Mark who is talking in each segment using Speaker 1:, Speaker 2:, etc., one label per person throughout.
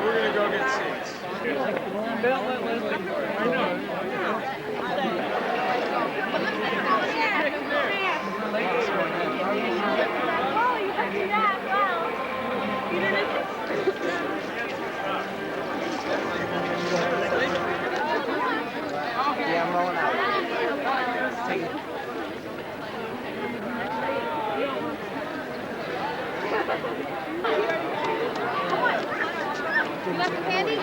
Speaker 1: we're gonna go get seats. I know.
Speaker 2: Oh, you have to do that. Wow. You didn't.
Speaker 3: Yeah, I'm rolling out. Take it.
Speaker 2: You left the candy?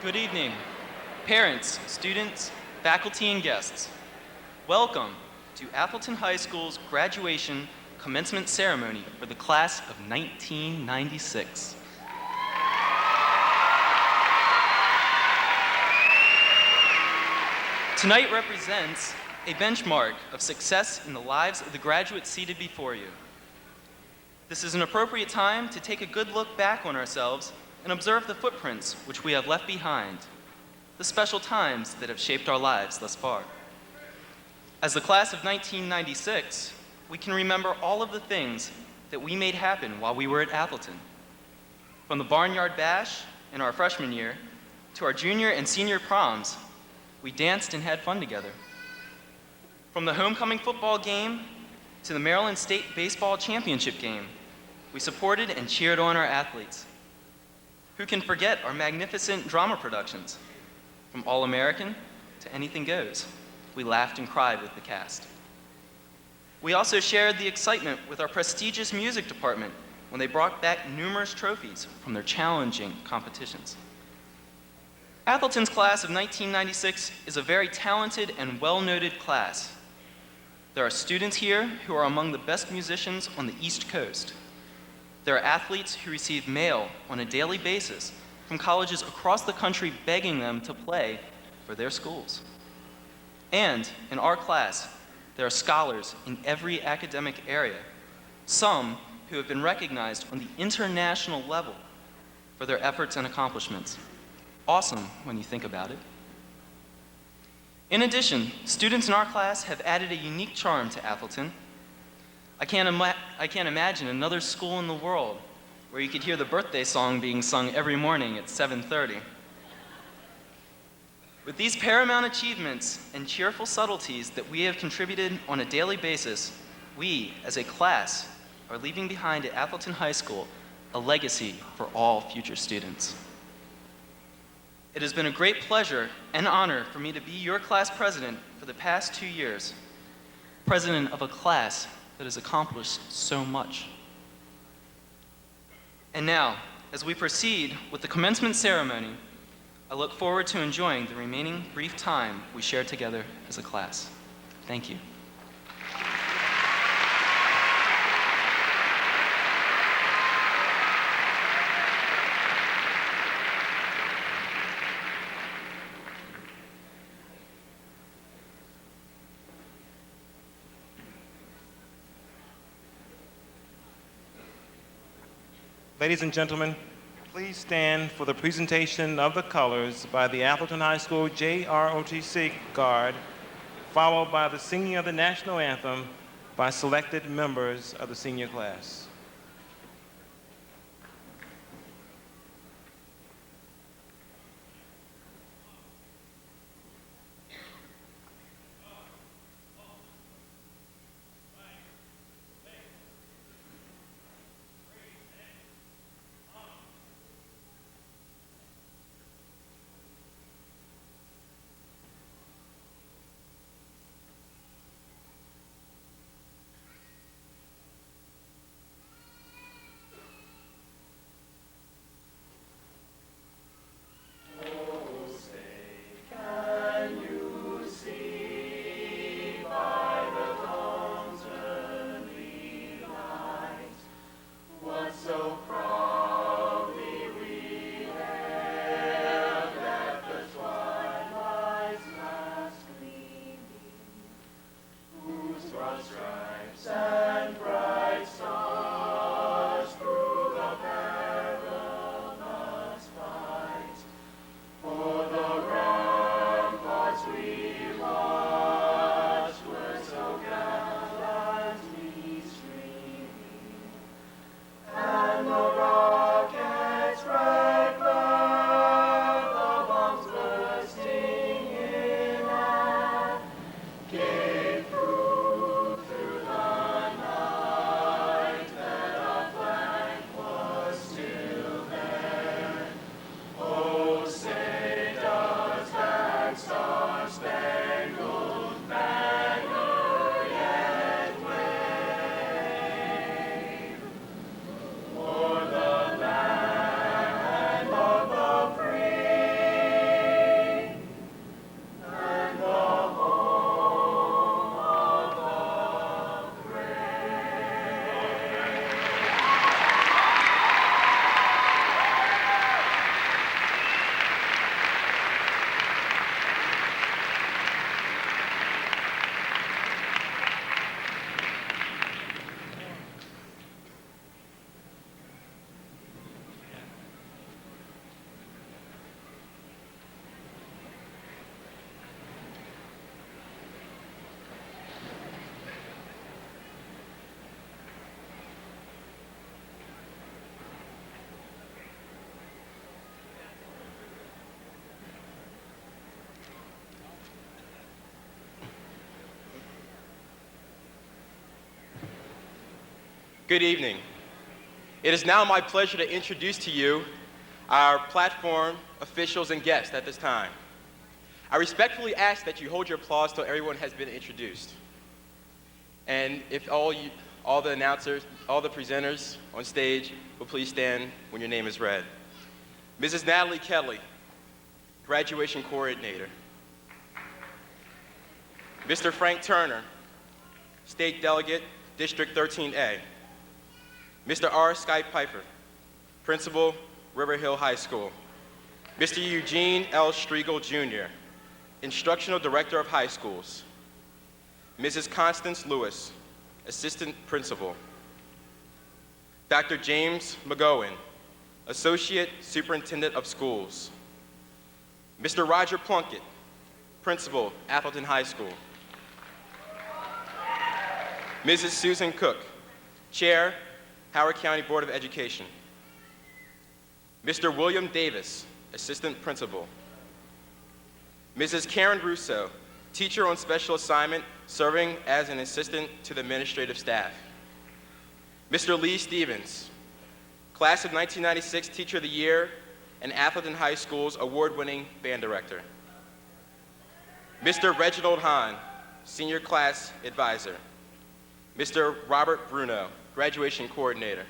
Speaker 1: Good evening, parents, students, faculty, and guests. Welcome to Atholton High School's graduation commencement ceremony for the class of 1996. Tonight represents a benchmark of success in the lives of the graduates seated before you. This is an appropriate time to take a good look back on ourselves and observe the footprints which we have left behind, the special times that have shaped our lives thus far. As the class of 1996, we can remember all of the things that we made happen while we were at Atholton. From the Barnyard Bash in our freshman year to our junior and senior proms, we danced and had fun together. From the homecoming football game to the Maryland State Baseball Championship game, we supported and cheered on our athletes. Who can forget our magnificent drama productions? From All-American to Anything Goes, we laughed and cried with the cast. We also shared the excitement with our prestigious music department when they brought back numerous trophies from their challenging competitions. Atholton's class of 1996 is a very talented and well-noted class. There are students here who are among the best musicians on the East Coast. There are athletes who receive mail on a daily basis from colleges across the country begging them to play for their schools. And in our class, there are scholars in every academic area, some who have been recognized on the international level for their efforts and accomplishments. Awesome when you think about it. In addition, students in our class have added a unique charm to Atholton. I can't imagine another school in the world where you could hear the birthday song being sung every morning at 7:30. With these paramount achievements and cheerful subtleties that we have contributed on a daily basis, we, as a class, are leaving behind at Atholton High School a legacy for all future students. It has been a great pleasure and honor for me to be your class president for the past 2 years, president of a class that has accomplished so much. And now, as we proceed with the commencement ceremony, I look forward to enjoying the remaining brief time we share together as a class. Thank you.
Speaker 4: Ladies and gentlemen, please stand for the presentation of the colors by the Atholton High School JROTC Guard, followed by the singing of the national anthem by selected members of the senior class.
Speaker 5: Good evening. It is now my pleasure to introduce to you our platform officials and guests at this time. I respectfully ask that you hold your applause till everyone has been introduced. And if all the announcers, all the presenters on stage will please stand when your name is read. Mrs. Natalie Kelly, Graduation Coordinator. Mr. Frank Turner, State Delegate, District 13A. Mr. R. Sky Piper, Principal, River Hill High School. Mr. Eugene L. Striegel, Jr., Instructional Director of High Schools. Mrs. Constance Lewis, Assistant Principal. Dr. James McGowan, Associate Superintendent of Schools. Mr. Roger Plunkett, Principal, Atholton High School. Mrs. Susan Cook, Chair, Howard County Board of Education. Mr. William Davis, Assistant Principal. Mrs. Karen Russo, Teacher on Special Assignment, serving as an assistant to the administrative staff. Mr. Lee Stevens, Class of 1996 Teacher of the Year and Atholton High School's award-winning band director. Mr. Reginald Hahn, Senior Class Advisor. Mr. Robert Bruno, Graduation Coordinator.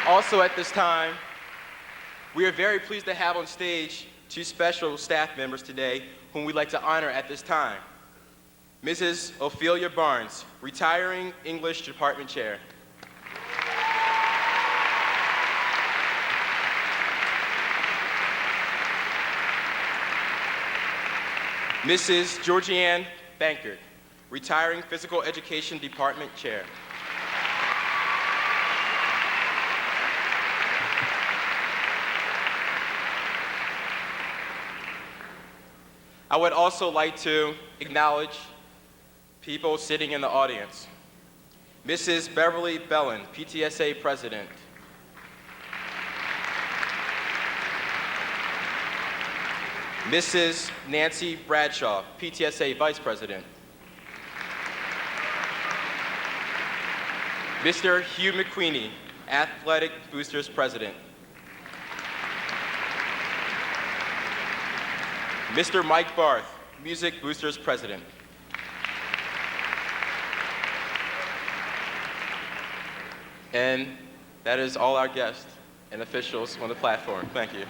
Speaker 5: Also at this time, we are very pleased to have on stage two special staff members today whom we'd like to honor at this time. Mrs. Ophelia Barnes, retiring English Department Chair. Mrs. Georgianne Bankert, retiring Physical Education Department Chair. I would also like to acknowledge people sitting in the audience. Mrs. Beverly Bellin, PTSA President. Mrs. Nancy Bradshaw, PTSA Vice President. Mr. Hugh McQueenie, Athletic Boosters President. Mr. Mike Barth, Music Boosters President. And that is all our guests and officials on the platform. Thank you.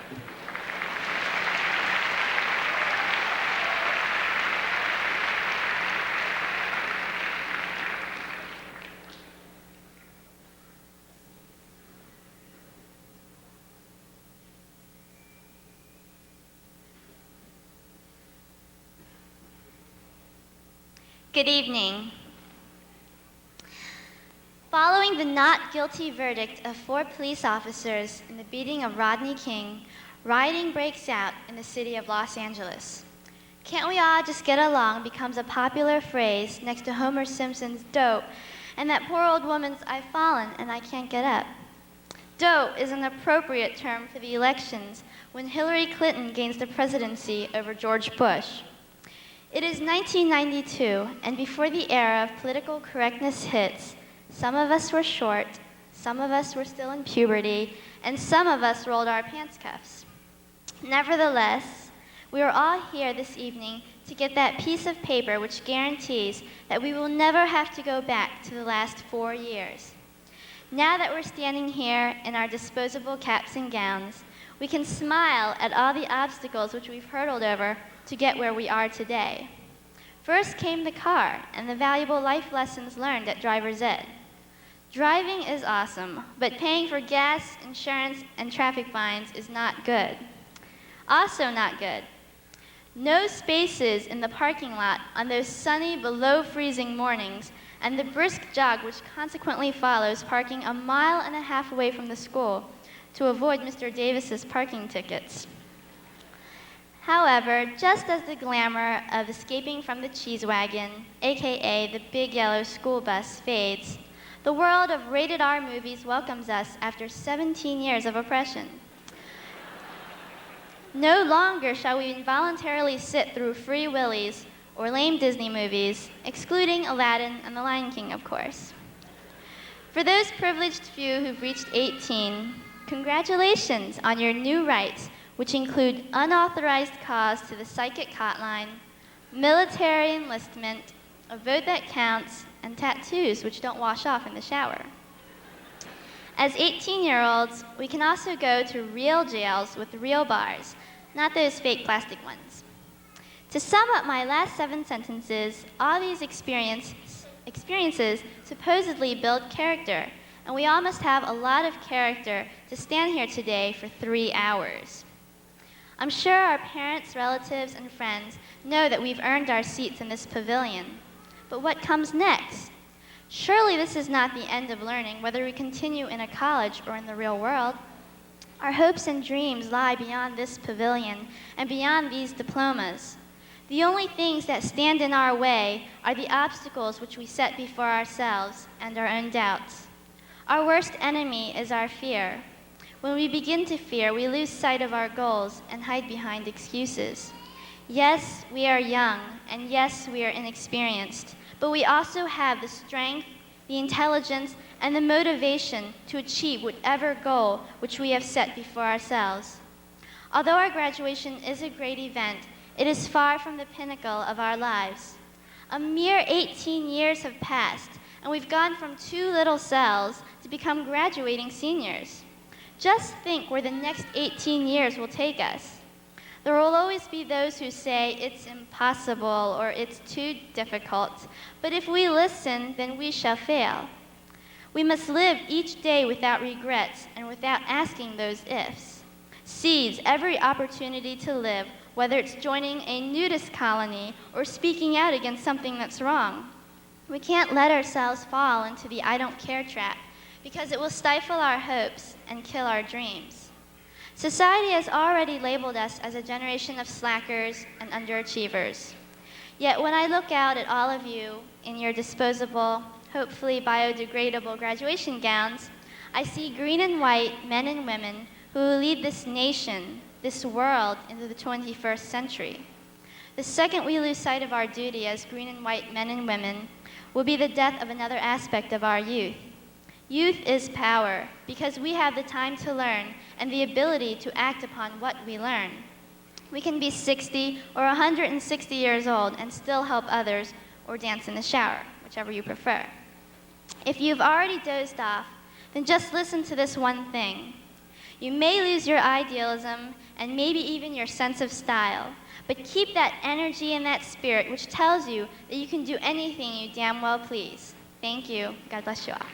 Speaker 2: Good evening. Following the not guilty verdict of 4 police officers in the beating of Rodney King, rioting breaks out in the city of Los Angeles. Can't we all just get along becomes a popular phrase next to Homer Simpson's dope and that poor old woman's I've fallen and I can't get up. Dope is an appropriate term for the elections when Hillary Clinton gains the presidency over George Bush. It is 1992, and before the era of political correctness hits, some of us were short, some of us were still in puberty, and some of us rolled our pants cuffs. Nevertheless, we are all here this evening to get that piece of paper which guarantees that we will never have to go back to the last 4 years. Now that we're standing here in our disposable caps and gowns, we can smile at all the obstacles which we've hurdled over to get where we are today. First came the car and the valuable life lessons learned at driver's ed. Driving is awesome, but paying for gas, insurance, and traffic fines is not good. Also not good. No spaces in the parking lot on those sunny, below-freezing mornings, and the brisk jog which consequently follows parking a mile and a half away from the school to avoid Mr. Davis's parking tickets. However, just as the glamour of escaping from the cheese wagon, aka the big yellow school bus, fades, the world of rated R movies welcomes us after 17 years of oppression. No longer shall we involuntarily sit through Free Willies or lame Disney movies, excluding Aladdin and The Lion King, of course. For those privileged few who've reached 18, congratulations on your new rights, which include unauthorized calls to the psychic hotline, military enlistment, a vote that counts, and tattoos which don't wash off in the shower. As 18-year-olds, we can also go to real jails with real bars, not those fake plastic ones. To sum up my last 7 sentences, all these experiences supposedly build character, and we all must have a lot of character to stand here today for 3 hours. I'm sure our parents, relatives, and friends know that we've earned our seats in this pavilion. But what comes next? Surely this is not the end of learning, whether we continue in a college or in the real world. Our hopes and dreams lie beyond this pavilion and beyond these diplomas. The only things that stand in our way are the obstacles which we set before ourselves and our own doubts. Our worst enemy is our fear. When we begin to fear, we lose sight of our goals and hide behind excuses. Yes, we are young, and yes, we are inexperienced, but we also have the strength, the intelligence, and the motivation to achieve whatever goal which we have set before ourselves. Although our graduation is a great event, it is far from the pinnacle of our lives. A mere 18 years have passed, and we've gone from 2 little cells to become graduating seniors. Just think where the next 18 years will take us. There will always be those who say it's impossible or it's too difficult, but if we listen, then we shall fail. We must live each day without regrets and without asking those ifs. Seize every opportunity to live, whether it's joining a nudist colony or speaking out against something that's wrong. We can't let ourselves fall into the I don't care trap, because it will stifle our hopes and kill our dreams. Society has already labeled us as a generation of slackers and underachievers. Yet when I look out at all of you in your disposable, hopefully biodegradable graduation gowns, I see green and white men and women who will lead this nation, this world, into the 21st century. The second we lose sight of our duty as green and white men and women will be the death of another aspect of our youth. Youth is power, because we have the time to learn and the ability to act upon what we learn. We can be 60 or 160 years old and still help others or dance in the shower, whichever you prefer. If you've already dozed off, then just listen to this one thing. You may lose your idealism and maybe even your sense of style, but keep that energy and that spirit which tells you that you can do anything you damn well please. Thank you. God bless you all.